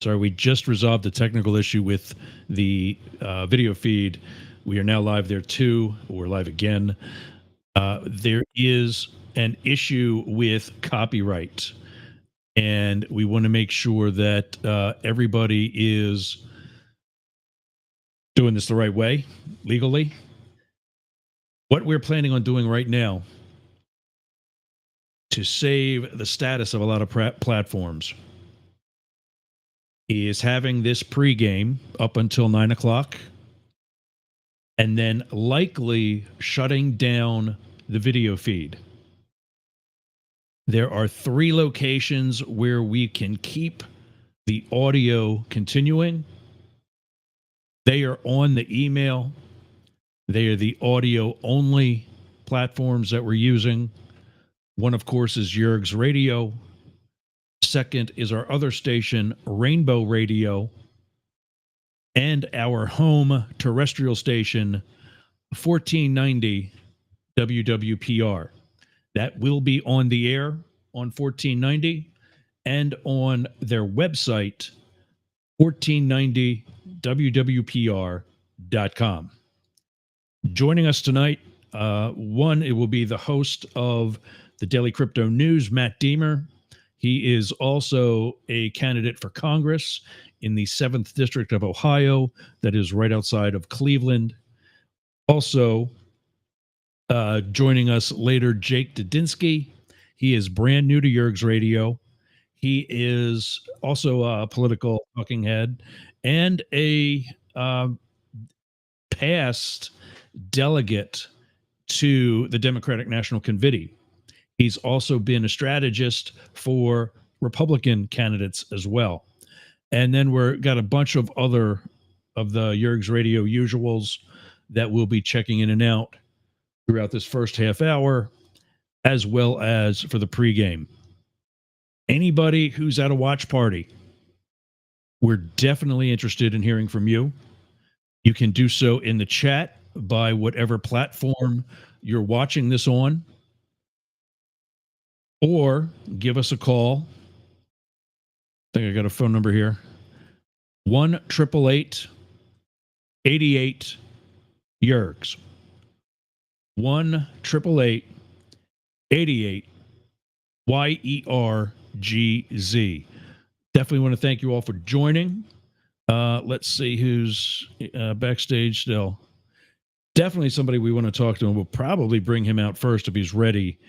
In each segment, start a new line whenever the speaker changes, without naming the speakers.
Sorry, we just resolved a technical issue with the video feed. We are now live there too. We're live again. There is an issue with copyright, and we want to make sure that everybody is doing this the right way, legally. What we're planning on doing right now to save the status of a lot of platforms is having this pregame up until 9 o'clock and then likely shutting down the video feed. There are 3 locations where we can keep the audio continuing. They are on the email. They are the audio only platforms that we're using. One, of course, is Yergz Radio. Second is our other station, Rainbow Radio, and our home terrestrial station, 1490 WWPR. That will be on the air on 1490 and on their website, 1490WWPR.com. Joining us tonight, one, it will be the host of the Daily Crypto News, Matt Deemer. He is also a candidate for Congress in the 7th District of Ohio, that is right outside of Cleveland. Also, joining us later, Jake Dudinsky. He is brand new to Yergz Radio. He is also a political talking head and a past delegate to the Democratic National Committee. He's also been a strategist for Republican candidates as well. And then we're got a bunch of other of the Yergz Radio usuals that will be checking in and out throughout this first half hour, as well as for the pregame. Anybody who's at a watch party, we're definitely interested in hearing from you. You can do so in the chat by whatever platform you're watching this on, or give us a call. I think I got a phone number here. 1-888-88-YERGZ. 1-888-88-YERGZ. Definitely want to thank you all for joining. Let's see who's backstage still. Definitely somebody we want to talk to, and we'll probably bring him out first if he's ready.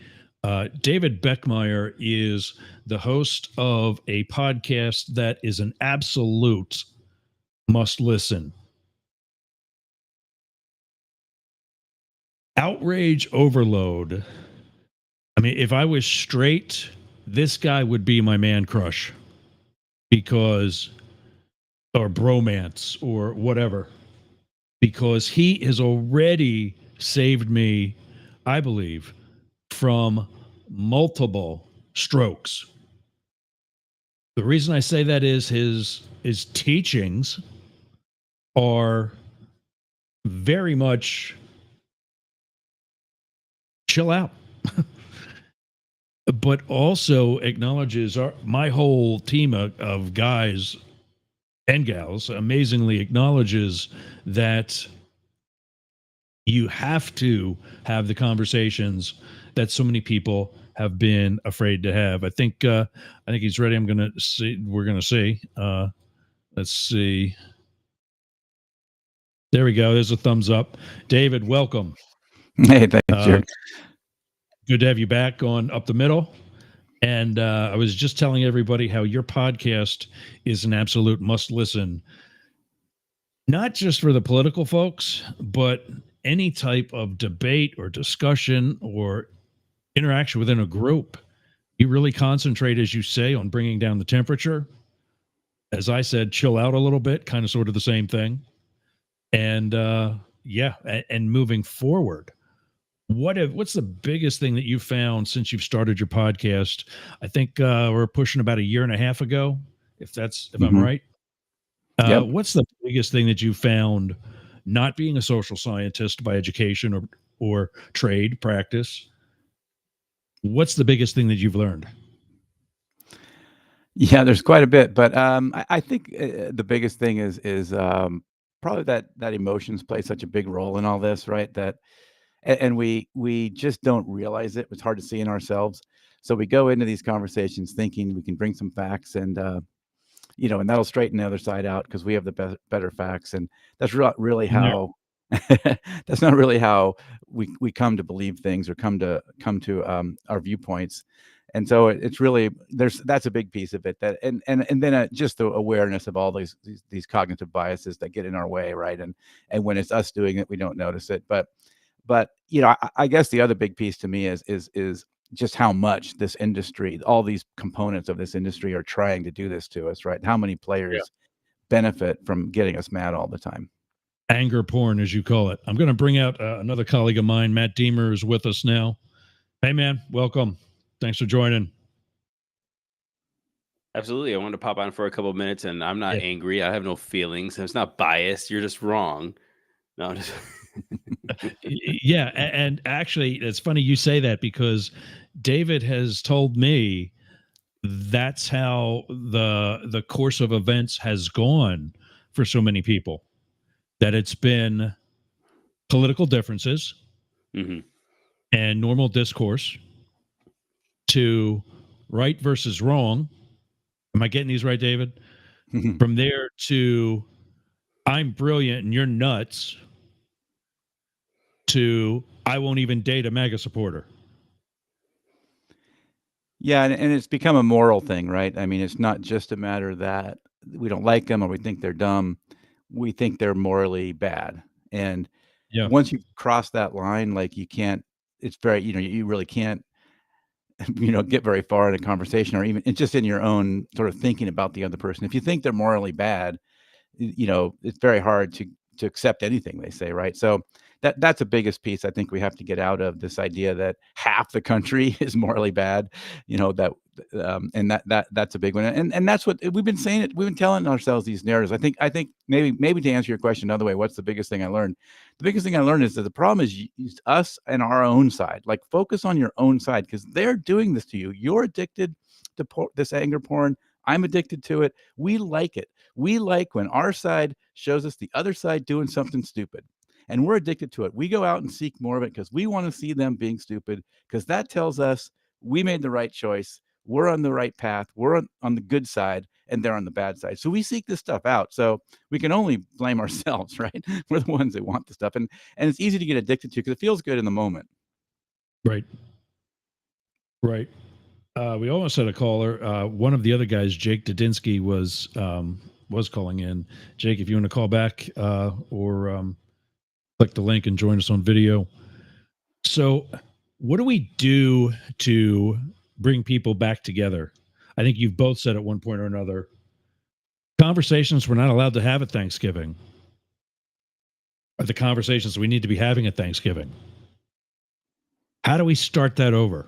David Beckmeyer is the host of a podcast that is an absolute must listen. Outrage Overload. I mean, if I was straight, this guy would be my man crush, because, or bromance or whatever, because he has already saved me, I believe, from multiple strokes. The reason I say that is his teachings are very much chill out, but also acknowledges my whole team of guys and gals amazingly acknowledges that you have to have the conversations that so many people have been afraid to have. I think he's ready. I'm going to see. We're going to see. Let's see. There we go. There's a thumbs up. David, welcome.
Hey, thanks, Jerry.
Good to have you back on Up the Middle. And I was just telling everybody how your podcast is an absolute must listen, not just for the political folks, but any type of debate or discussion or interaction within a group. You really concentrate, as you say, on bringing down the temperature. As I said, chill out a little bit, kind of sort of the same thing. And and moving forward, what's the biggest thing that you found since you've started your podcast? I think we're pushing about 1.5 years ago, if I'm right.
Yep.
What's the biggest thing that you found, not being a social scientist by education or trade practice? What's the biggest thing that you've learned?
Yeah, there's quite a bit, but I think the biggest thing is probably that emotions play such a big role in all this, right? And we just don't realize it. It's hard to see in ourselves. So we go into these conversations thinking we can bring some facts and that'll straighten the other side out because we have the better facts. And that's really
And there,
how that's not really how we come to believe things or come to our viewpoints. And so it's really that's a big piece of it, that and then just the awareness of all these cognitive biases that get in our way, right? And when it's us doing it, we don't notice it. But I guess the other big piece to me is just how much this industry, all these components of this industry are trying to do this to us, right? How many
yeah,
players benefit from getting us mad all the time?
anger porn, as you call it. I'm going to bring out another colleague of mine. Matt Deemer is with us now. Hey, man, welcome. Thanks for joining.
Absolutely. I wanted to pop on for a couple of minutes, and I'm not
Yeah.
angry. I have no feelings. It's not biased. You're just wrong. No, I'm just
Yeah, and actually, it's funny you say that because David has told me that's how the course of events has gone for so many people, that it's been political differences
Mhm.
and normal discourse to right versus wrong. Am I getting these right, David? From there to I'm brilliant and you're nuts to I won't even date a MAGA supporter.
Yeah, and it's become a moral thing, right? I mean, it's not just a matter that we don't like them or we think they're dumb. We think they're morally bad. And
Yeah.
once you cross that line, like you can't, it's very, you really can't, get very far in a conversation or even it's just in your own sort of thinking about the other person. If you think they're morally bad, it's very hard to accept anything they say, right? So that's the biggest piece I think we have to get out of this idea that half the country is morally bad, that and that's a big one. And that's what we've been saying. We've been telling ourselves these narratives. I think maybe to answer your question another way, what's the biggest thing I learned? The biggest thing I learned is that the problem is us and our own side. Like focus on your own side because they're doing this to you. You're addicted to this anger porn. I'm addicted to it. We like it. We like when our side shows us the other side doing something stupid, and we're addicted to it. We go out and seek more of it because we want to see them being stupid, because that tells us we made the right choice. We're on the right path. We're on the good side, and they're on the bad side. So we seek this stuff out. So we can only blame ourselves, right? We're the ones that want the stuff, and it's easy to get addicted to because it feels good in the moment.
Right. Right. We almost had a caller. One of the other guys, Jake Dudinsky, was calling in. Jake, if you want to call back or click the link and join us on video. So, what do we do to bring people back together? I think you've both said at one point or another, conversations we're not allowed to have at Thanksgiving are the conversations we need to be having at Thanksgiving. How do we start that over?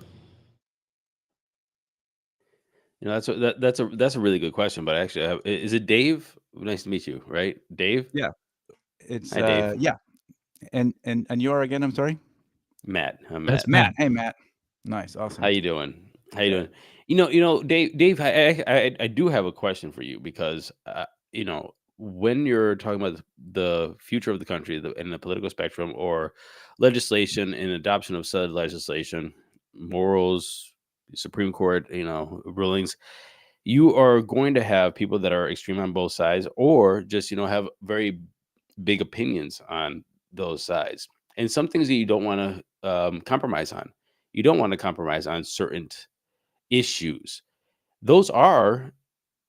that's a really good question. But actually, is it Dave? Nice to meet you. Right, Dave.
Yeah, it's
Hi, Dave.
yeah, and you're again. I'm sorry,
Matt. I'm
That's
Matt.
Matt.
Matt. Hey, Matt. Nice,
How
awesome.
you doing? How you
Good.
doing? Dave. Dave, I do have a question for you because when you're talking about the future of the country and the political spectrum or legislation and adoption of said legislation, morals, Supreme Court, rulings, you are going to have people that are extreme on both sides, or just have very big opinions on those sides, and some things that you don't want to compromise on. You don't want to compromise on certain issues. Those are,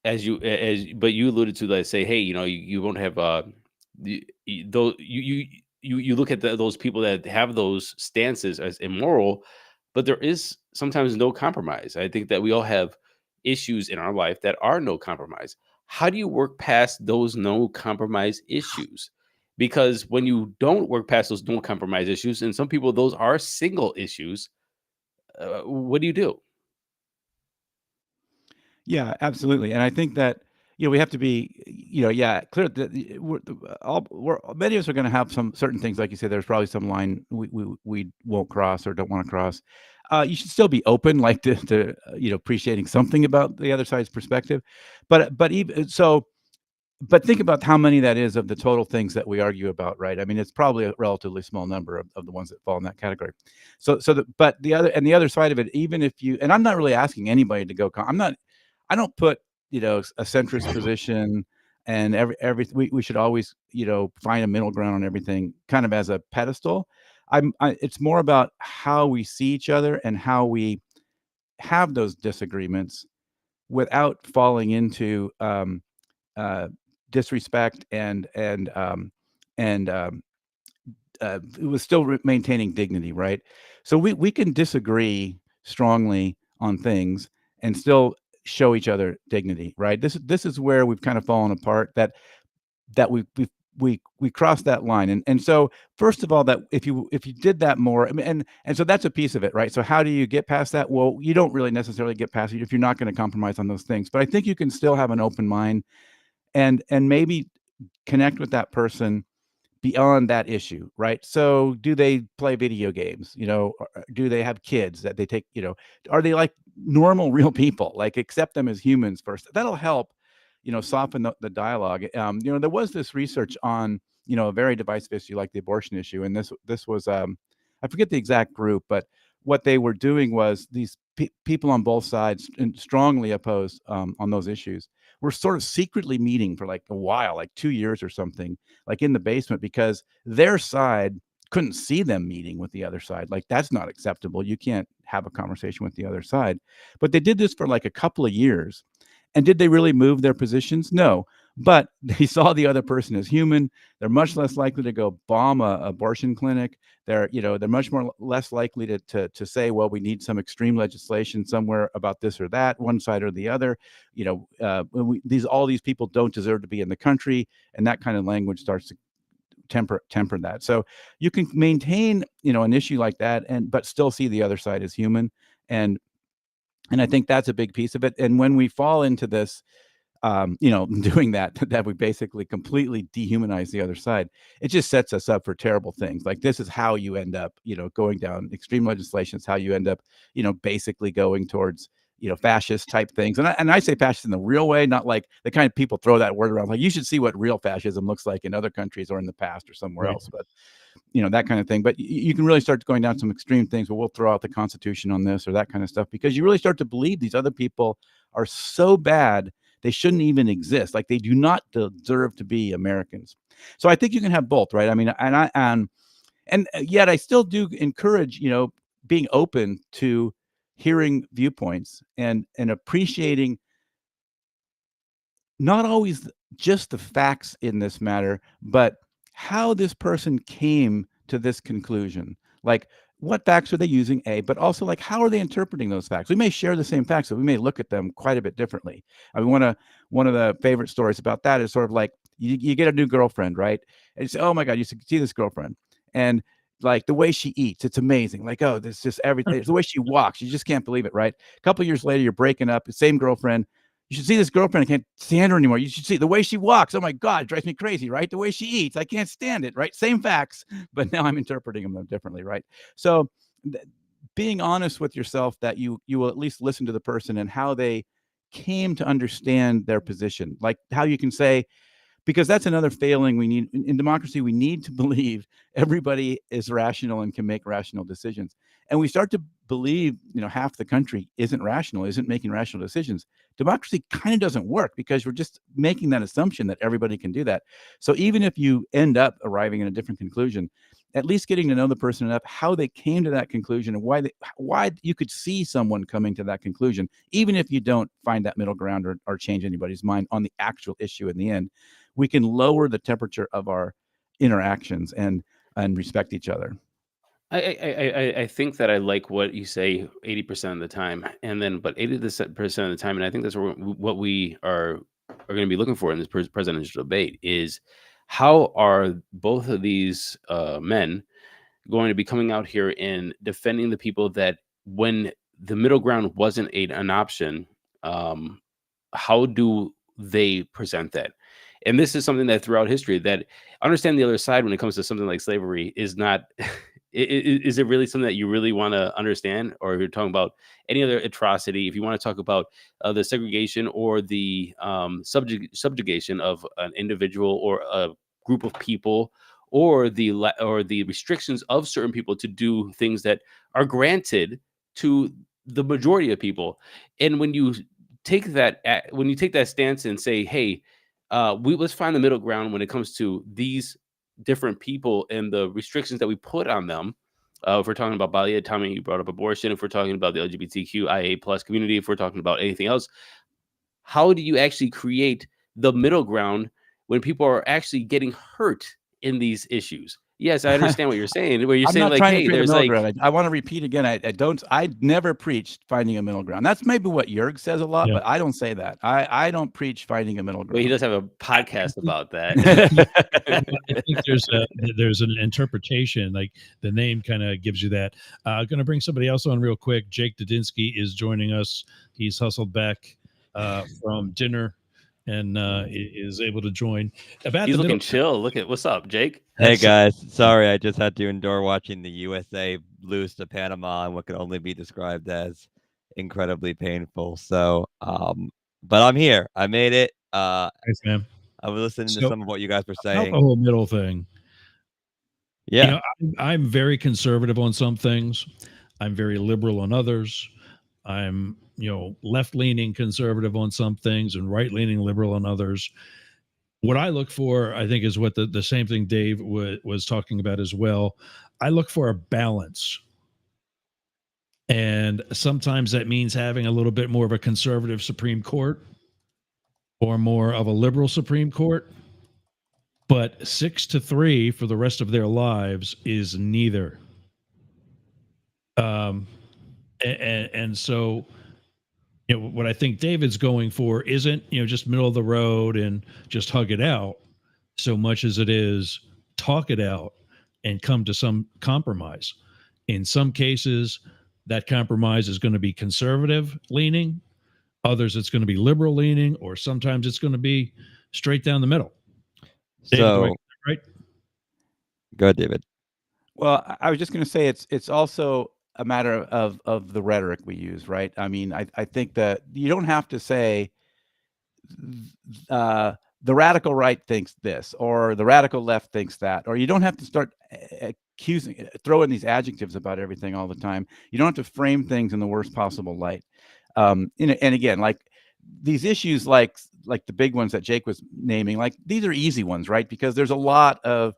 but you alluded to, like, say, hey, you won't have those you look at those people that have those stances as immoral, but there is sometimes no compromise. I think that we all have issues in our life that are no compromise. How do you work past those no compromise issues? Because when you don't work past those no compromise issues, and some people those are single issues, what do you do?
Yeah, absolutely. And I think that, we have to be, yeah, clear that many of us are going to have some certain things, like you said, there's probably some line we won't cross or don't want to cross. You should still be open, like to appreciating something about the other side's perspective. But even so, but think about how many that is of the total things that we argue about, right? I mean, it's probably a relatively small number of the ones that fall in that category. But the other side of it, even if you, and I'm not really asking anybody to go, I don't put, a centrist position and we should always, find a middle ground on everything kind of as a pedestal. It's more about how we see each other and how we have those disagreements without falling into, uh, disrespect and it was still maintaining dignity, right? So we can disagree strongly on things and still show each other dignity, right? This is where we've kind of fallen apart. That we crossed that line, and so first of all, that if you did that more, I mean, and so that's a piece of it, right? So how do you get past that? Well, you don't really necessarily get past it if you're not going to compromise on those things, but I think you can still have an open mind and maybe connect with that person beyond that issue, right? So do they play video games? Do they have kids that they take, are they like normal, real people? Like accept them as humans first. That'll help, soften the dialogue. There was this research on, a very divisive issue like the abortion issue. And this was, I forget the exact group, but what they were doing was these people on both sides and strongly opposed on those issues were sort of secretly meeting for like a while, like 2 years or something, like in the basement, because their side couldn't see them meeting with the other side. Like that's not acceptable. You can't have a conversation with the other side. But they did this for like a couple of years. And did they really move their positions? No. But they saw the other person as human. They're much less likely to go bomb a abortion clinic. They're much more less likely to say, well, we need some extreme legislation somewhere about this or that, one side or the other. All these people don't deserve to be in the country, and that kind of language starts to temper that. So you can maintain, an issue like that, but still see the other side as human, and I think that's a big piece of it. And when we fall into this, doing that we basically completely dehumanize the other side, it just sets us up for terrible things. Like this is how you end up, going down extreme legislation. It's how you end up, basically going towards, fascist type things. And I say fascist in the real way, not like the kind of people throw that word around. Like you should see what real fascism looks like in other countries or in the past or somewhere
Right.
else. But that kind of thing. But you can really start going down some extreme things. Well, we'll throw out the Constitution on this or that kind of stuff, because you really start to believe these other people are so bad they shouldn't even exist. Like they do not deserve to be Americans. So I think you can have both, right? I mean, and yet I still do encourage, being open to hearing viewpoints and appreciating not always just the facts in this matter, but how this person came to this conclusion. Like, what facts are they using? But also like, how are they interpreting those facts? We may share the same facts, but we may look at them quite a bit differently. I mean, one of the favorite stories about that is sort of like you get a new girlfriend, right? And you say, oh my God, you should see this girlfriend. And like the way she eats, it's amazing. Like, oh, there's just everything. It's the way she walks. You just can't believe it, right? A couple of years later, you're breaking up, the same girlfriend. You should see this girlfriend. I can't stand her anymore. You should see the way she walks. Oh my God, it drives me crazy, right? The way she eats, I can't stand it, right? Same facts, but now I'm interpreting them differently, right? So being honest with yourself that you will at least listen to the person and how they came to understand their position, like how you can say, because that's another failing we need in democracy. We need to believe everybody is rational and can make rational decisions. And we start to believe, half the country isn't rational, isn't making rational decisions. Democracy kind of doesn't work because we're just making that assumption that everybody can do that. So even if you end up arriving in a different conclusion, at least getting to know the person enough, how they came to that conclusion and why you could see someone coming to that conclusion, even if you don't find that middle ground or change anybody's mind on the actual issue in the end, we can lower the temperature of our interactions and respect each other.
I think that I like what you say 80% of the time, and then but 80% of the time, and I think that's what we are going to be looking for in this presidential debate is how are both of these men going to be coming out here and defending the people that when the middle ground wasn't an option, um, how do they present that? And this is something that throughout history that understanding the other side when it comes to something like slavery is not Is it really something that you really want to understand, or if you're talking about any other atrocity, if you want to talk about the segregation or the subjugation of an individual or a group of people, or or the restrictions of certain people to do things that are granted to the majority of people. And when you when you take that stance and say, hey, let's find the middle ground when it comes to these different people and the restrictions that we put on them. If we're talking about bodily autonomy, you brought up abortion. If we're talking about the LGBTQIA plus community, if we're talking about anything else, how do you actually create the middle ground when people are actually getting hurt in these issues? Yes, I understand what you're saying. Where you're
I'm
saying
not
like,
trying to
hey,
create a
there's
middle
like,
ground. I want to repeat again. I never preached finding a middle ground. That's maybe what Yergz says a lot,
Yeah.
but I don't say that. I don't preach finding a middle
well, he
ground.
does have a podcast about that.
I think there's an interpretation, like the name kind of gives you that. Going to bring somebody else on real quick. Jake Dudinsky is joining us. He's hustled back from dinner and is able to join. About
He's
the
looking
middle.
chill. Look at what's up, Jake.
Hey
Yes.
guys, sorry I just had to endure watching the USA lose to Panama in what could only be described as incredibly painful. So, but I'm here. I made it.
Thanks, man.
I was listening to
So
some of what you guys were
about
saying.
the whole middle thing.
Yeah.
You know, I'm very conservative on some things. I'm very liberal on others. I'm, left leaning conservative on some things and right leaning liberal on others. What I look for, I think, is what the same thing Dave was talking about as well. I look for a balance. And sometimes that means having a little bit more of a conservative Supreme Court or more of a liberal Supreme Court. But 6-3 for the rest of their lives is neither. And so, what I think David's going for isn't, just middle of the road and just hug it out so much as it is talk it out and come to some compromise. In some cases, that compromise is going to be conservative leaning. Others, it's going to be liberal leaning, or sometimes it's going to be straight down the middle. David,
So,
right?
go ahead, David.
Well, I was just going to say it's also a matter of the rhetoric we use, right? I mean, I think that you don't have to say the radical right thinks this or the radical left thinks that, or you don't have to start throwing these adjectives about everything all the time. You don't have to frame things in the worst possible light. And again, like these issues, like the big ones that Jake was naming, like these are easy ones, right? Because there's a lot of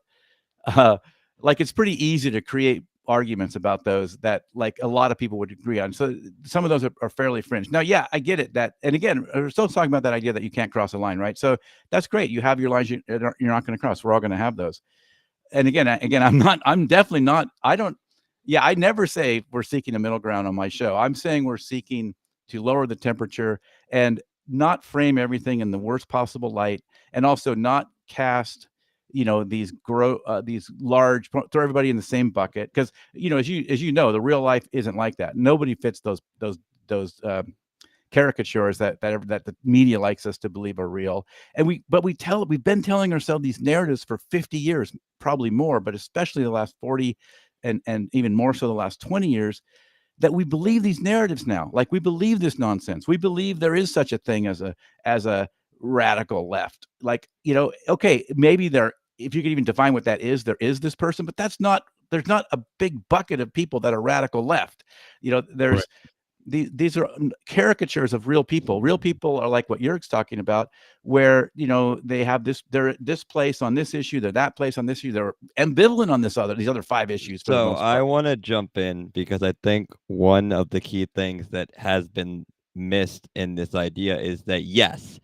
like it's pretty easy to create arguments about those that like a lot of people would agree on. So some of those are fairly fringe. Now, yeah, I get it that, and again, we're still talking about that idea that you can't cross a line, right? So that's great. You have your lines you're not going to cross. We're all going to have those. And again, I'm definitely not, I never say we're seeking a middle ground on my show. I'm saying we're seeking to lower the temperature and not frame everything in the worst possible light, and also not cast these large, throw everybody in the same bucket, because as you know, the real life isn't like that. Nobody fits those caricatures that the media likes us to believe are real. And we've been telling ourselves these narratives for 50 years, probably more, but especially the last 40 and even more so the last 20 years, that we believe these narratives now. Like we believe this nonsense. We believe there is such a thing as a radical left. Like, okay, maybe if you could even define what that is, there is this person, but there's not a big bucket of people that are radical left. There's
Right.
these are caricatures of real people. Real people are like what Yerg's talking about, where they have they're this place on this issue, they're that place on this issue, they're ambivalent on these other 5 issues. For the
So
most
I
part.
want to jump in because I think one of the key things that has been missed in this idea is that, yes,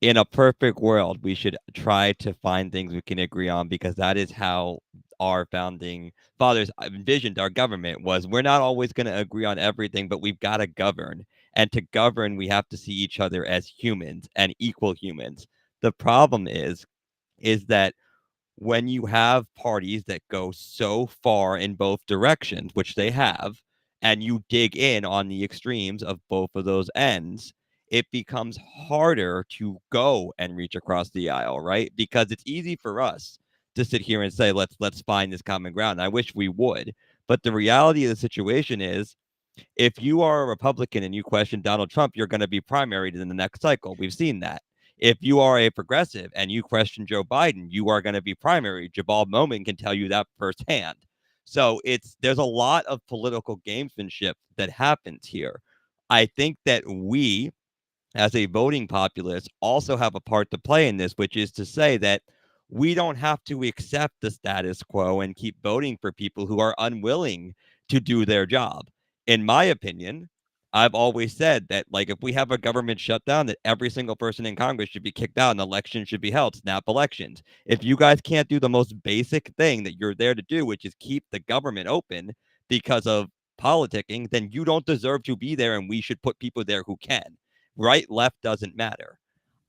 in a perfect world, we should try to find things we can agree on, because that is how our founding fathers envisioned our government. Was we're not always going to agree on everything, but we've got to govern. And to govern, we have to see each other as humans and equal humans. The problem is that when you have parties that go so far in both directions, which they have, and you dig in on the extremes of both of those ends, it becomes harder to go and reach across the aisle, right? Because it's easy for us to sit here and say, let's find this common ground. I wish we would. But the reality of the situation is, if you are a Republican and you question Donald Trump, you're going to be primaried in the next cycle. We've seen that. If you are a progressive and you question Joe Biden, you are going to be primary. Jabal Momin can tell you that firsthand. So there's a lot of political gamesmanship that happens here. I think that we, as a voting populace, also have a part to play in this, which is to say that we don't have to accept the status quo and keep voting for people who are unwilling to do their job. In my opinion, I've always said that, like, if we have a government shutdown, that every single person in Congress should be kicked out and elections should be held, snap elections. If you guys can't do the most basic thing that you're there to do, which is keep the government open because of politicking, then you don't deserve to be there, and we should put people there who can. Right, left doesn't matter.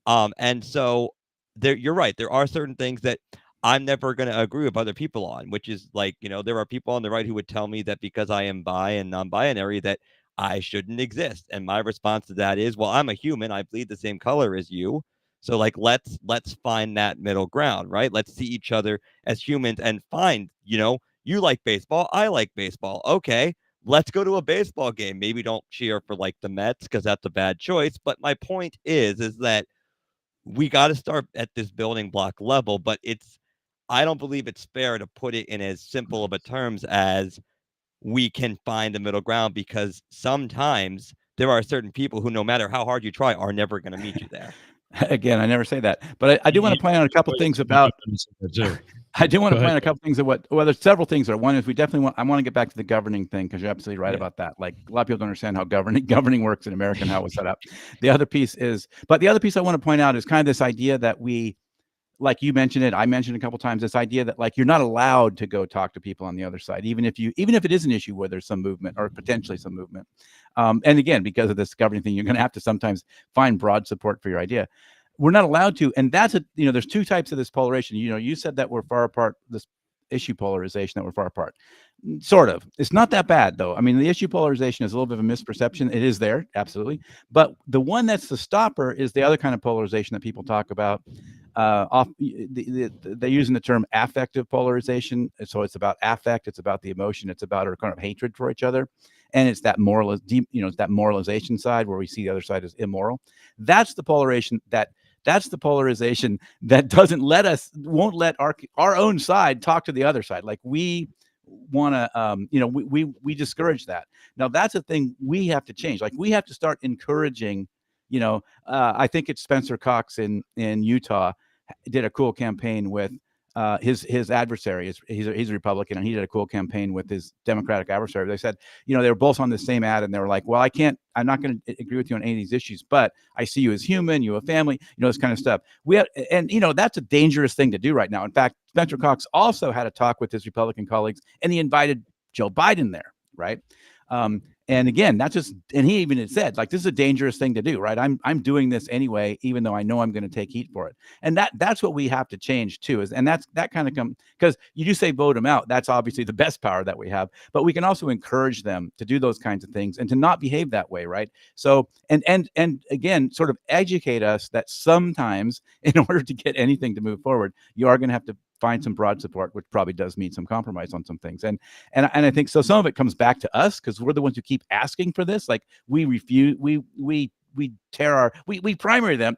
And so you're right. There are certain things that I'm never going to agree with other people on, which is like, there are people on the right who would tell me that because I am bi and non-binary that I shouldn't exist. And my response to that is, well, I'm a human. I bleed the same color as you. So like, let's find that middle ground, right? Let's see each other as humans and find, you like baseball. I like baseball. Okay. Let's go to a baseball game. Maybe don't cheer for like the Mets because that's a bad choice. But my point is that we got to start at this building block level, but I don't believe it's fair to put it in as simple of a terms as we can find a middle ground, because sometimes there are certain people who, no matter how hard you try, are never going to meet you there.
Again, I never say that, but I do want to point out a couple things about. I do want to point out a couple things of there's several things there. One is I want to get back to the governing thing, because you're absolutely right about that. Like, a lot of people don't understand how governing works in America and how it was set up. The other piece I want to point out is kind of this idea that we, like you mentioned it, I mentioned a couple times, this idea that like you're not allowed to go talk to people on the other side, even if it is an issue where there's some movement or potentially some movement. And again, because of this governing thing, you're going to have to sometimes find broad support for your idea. We're not allowed to, and that's there's two types of this polarization. You said that we're far apart, this issue polarization, that we're far apart. Sort of. It's not that bad, though. I mean, the issue polarization is a little bit of a misperception. It is there, absolutely. But the one that's the stopper is the other kind of polarization that people talk about. They're using the term affective polarization. So it's about affect, it's about the emotion, it's about our kind of hatred for each other. And it's that it's that moralization side where we see the other side as immoral. That's the polarization that won't let our own side talk to the other side. Like, we want to, we discourage that. Now, that's a thing we have to change. Like, we have to start encouraging, I think it's Spencer Cox in Utah did a cool campaign with his adversary. He's a Republican, and he did a cool campaign with his Democratic adversary. They said, they were both on the same ad, and they were like, well, I'm not going to agree with you on any of these issues, but I see you as human, you have a family, this kind of stuff. That's a dangerous thing to do right now. In fact, Spencer Cox also had a talk with his Republican colleagues, and he invited Joe Biden there, right? And again, and he even had said, like, this is a dangerous thing to do, right? I'm doing this anyway, even though I know I'm going to take heat for it. And that's what we have to change too, that kind of because you do say vote them out. That's obviously the best power that we have, but we can also encourage them to do those kinds of things and to not behave that way, right? So, and again, sort of educate us that sometimes, in order to get anything to move forward, you are going to have to find some broad support, which probably does mean some compromise on some things. And I think so. Some of it comes back to us, because we're the ones who keep asking for this. Like, we refuse, we primary them,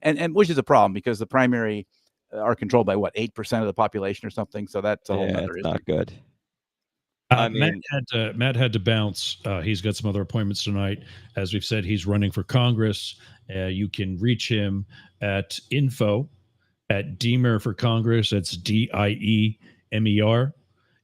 and which is a problem, because the primary are controlled by 8% of the population or something. So that's a whole nother issue.
Not good.
Matt had to bounce. He's got some other appointments tonight. As we've said, he's running for Congress. You can reach him at info@Diemer for Congress. That's DIEMER.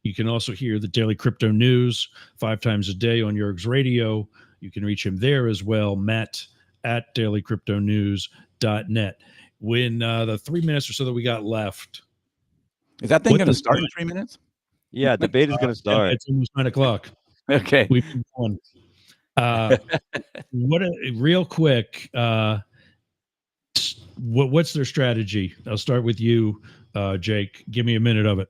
You can also hear the Daily Crypto News 5 times a day on Yergz Radio. You can reach him there as well, Matt@dailycryptonews.net. When the 3 minutes or so that we got left.
Is that thing going to start in 3 minutes?
Yeah, debate is going to start.
It's almost 9 o'clock.
Okay.
We've been on. Real quick, what's their strategy? I'll start with you, Jake. Give me a minute of it.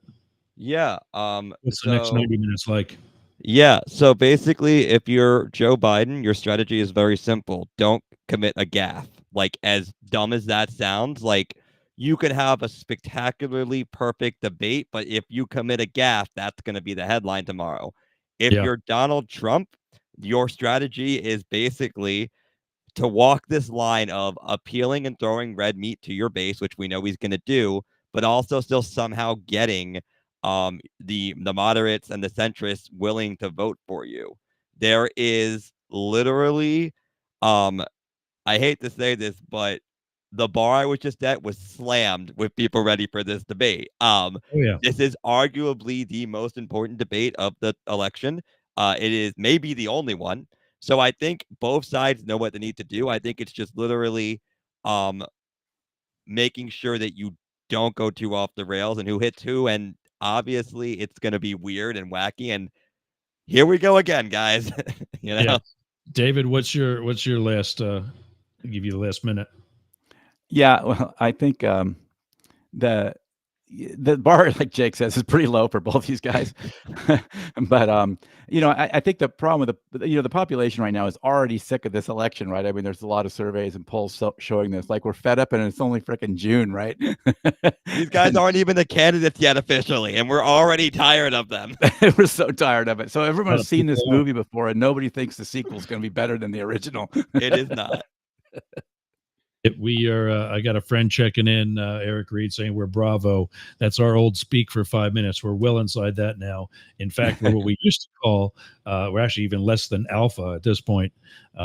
Yeah.
What's the next 90 minutes like?
Yeah. So basically, if you're Joe Biden, your strategy is very simple. Don't commit a gaffe. Like, as dumb as that sounds, like, you can have a spectacularly perfect debate, but if you commit a gaffe, that's going to be the headline tomorrow. If
Yeah.
you're Donald Trump, your strategy is basically to walk this line of appealing and throwing red meat to your base, which we know he's going to do, but also still somehow getting the moderates and the centrists willing to vote for you. There is literally, I hate to say this, but the bar I was just at was slammed with people ready for this debate.
Oh yeah.
This is arguably the most important debate of the election. It is maybe the only one. So I think both sides know what they need to do. I think it's just literally making sure that you don't go too off the rails and who hits who. And obviously, it's going to be weird and wacky. And here we go again, guys.
Yeah. David, what's your last? I'll give you the last minute.
Yeah, well, I think the the bar, like Jake says, is pretty low for both these guys. But I think the problem with the population right now is already sick of this election, right? I mean, there's a lot of surveys and polls showing this. Like, we're fed up, and it's only freaking June, right?
These guys aren't even the candidates yet officially, and we're already tired of them.
We're so tired of it. So everyone's seen this movie before, and nobody thinks the sequel is going to be better than the original.
It is not.
We are. I got a friend checking in, Eric Reed, saying we're Bravo. That's our old speak for 5 minutes. We're well inside that now. In fact, we're what we used to call. We're actually even less than Alpha at this point,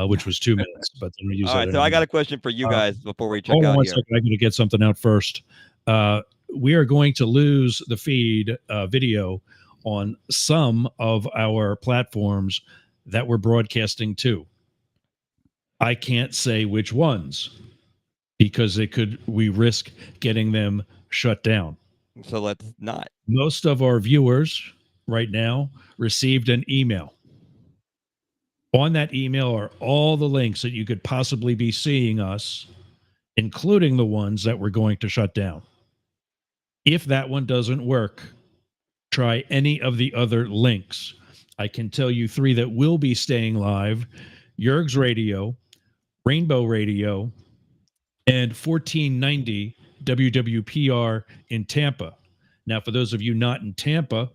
which was 2 minutes. But then we use.
All right, so I got a question for you guys before we check
hold on
out
one
here.
second. I'm going to get something out first. We are going to lose the feed video on some of our platforms that we're broadcasting to. I can't say which ones, because we risk getting them shut down.
So let's not.
Most of our viewers right now received an email. On that email are all the links that you could possibly be seeing us, including the ones that we're going to shut down. If that one doesn't work, try any of the other links. I can tell you 3 that will be staying live: Yergz Radio, Rainbow Radio, and 1490 WWPR in Tampa. Now, for those of you not in Tampa,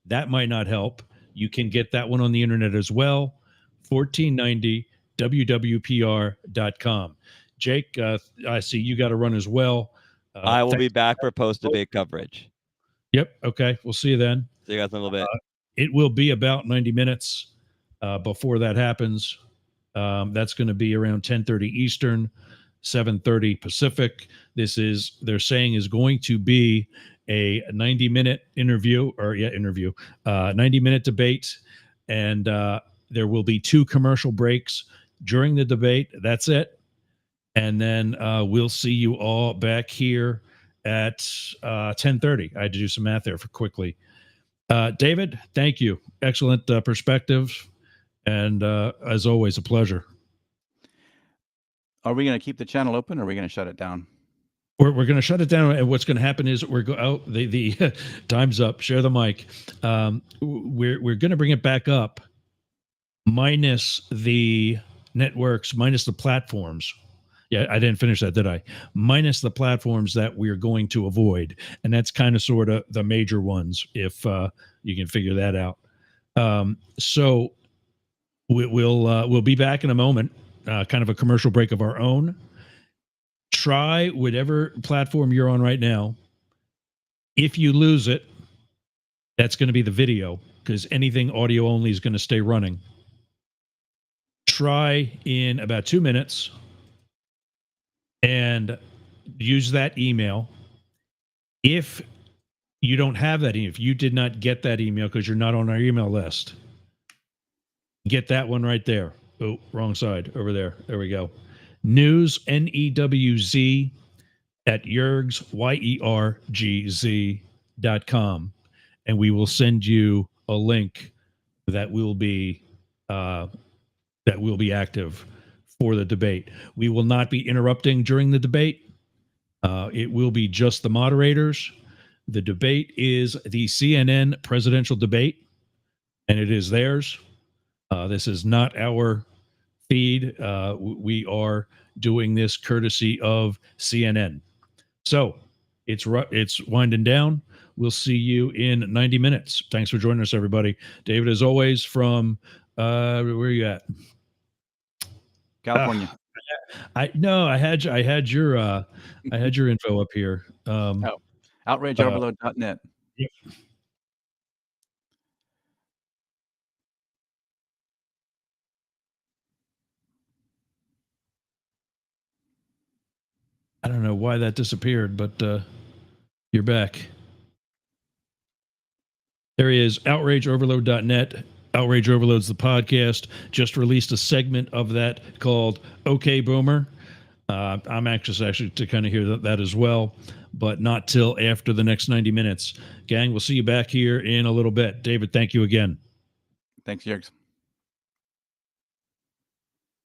that might not help. You can get that one on the internet as well. 1490 WWPR.com. Jake, I see you got to run as well.
I will be back for post-debate coverage.
Yep. Okay. We'll see you then.
See you guys in a little bit.
It will be about 90 minutes before that happens. That's going to be around 10:30 Eastern, 7:30 Pacific. This is, they're saying, is going to be a 90-minute interview, 90-minute debate. And there will be 2 commercial breaks during the debate. That's it. And then we'll see you all back here at 10:30. I had to do some math there for quickly. David, thank you. Excellent perspective. And as always, a pleasure.
Are we going to keep the channel open, or are we going to shut it down?
We're going to shut it down, and what's going to happen is the time's up. Share the mic. We're going to bring it back up, minus the networks, minus the platforms. Yeah, I didn't finish that, did I? Minus the platforms that we're going to avoid, and that's kind of sort of the major ones, if you can figure that out. So we'll be back in a moment. Kind of a commercial break of our own. Try whatever platform you're on right now. If you lose it, that's going to be the video, because anything audio only is going to stay running. Try in about 2 minutes and use that email. If you don't have that email, if you did not get that email because you're not on our email list, get that one right there. Oh, wrong side, over there. There we go. News, NEWZ, at Yergz, YERGZ.com. And we will send you a link that will be active for the debate. We will not be interrupting during the debate. It will be just the moderators. The debate is the CNN presidential debate, and it is theirs. This is not our feed. We are doing this courtesy of CNN. So it's winding down. We'll see you in 90 minutes. Thanks for joining us, everybody. David, as always, from where are you at?
California.
I had your info up here.
OutrageOverload.net.
Yep. I don't know why that disappeared, but you're back. There he is, outrageoverload.net. Outrage Overload's the podcast. Just released a segment of that called Okay Boomer. I'm anxious actually to kind of hear that as well, but not till after the next 90 minutes. Gang, we'll see you back here in a little bit. David, thank you again.
Thanks, Yergz.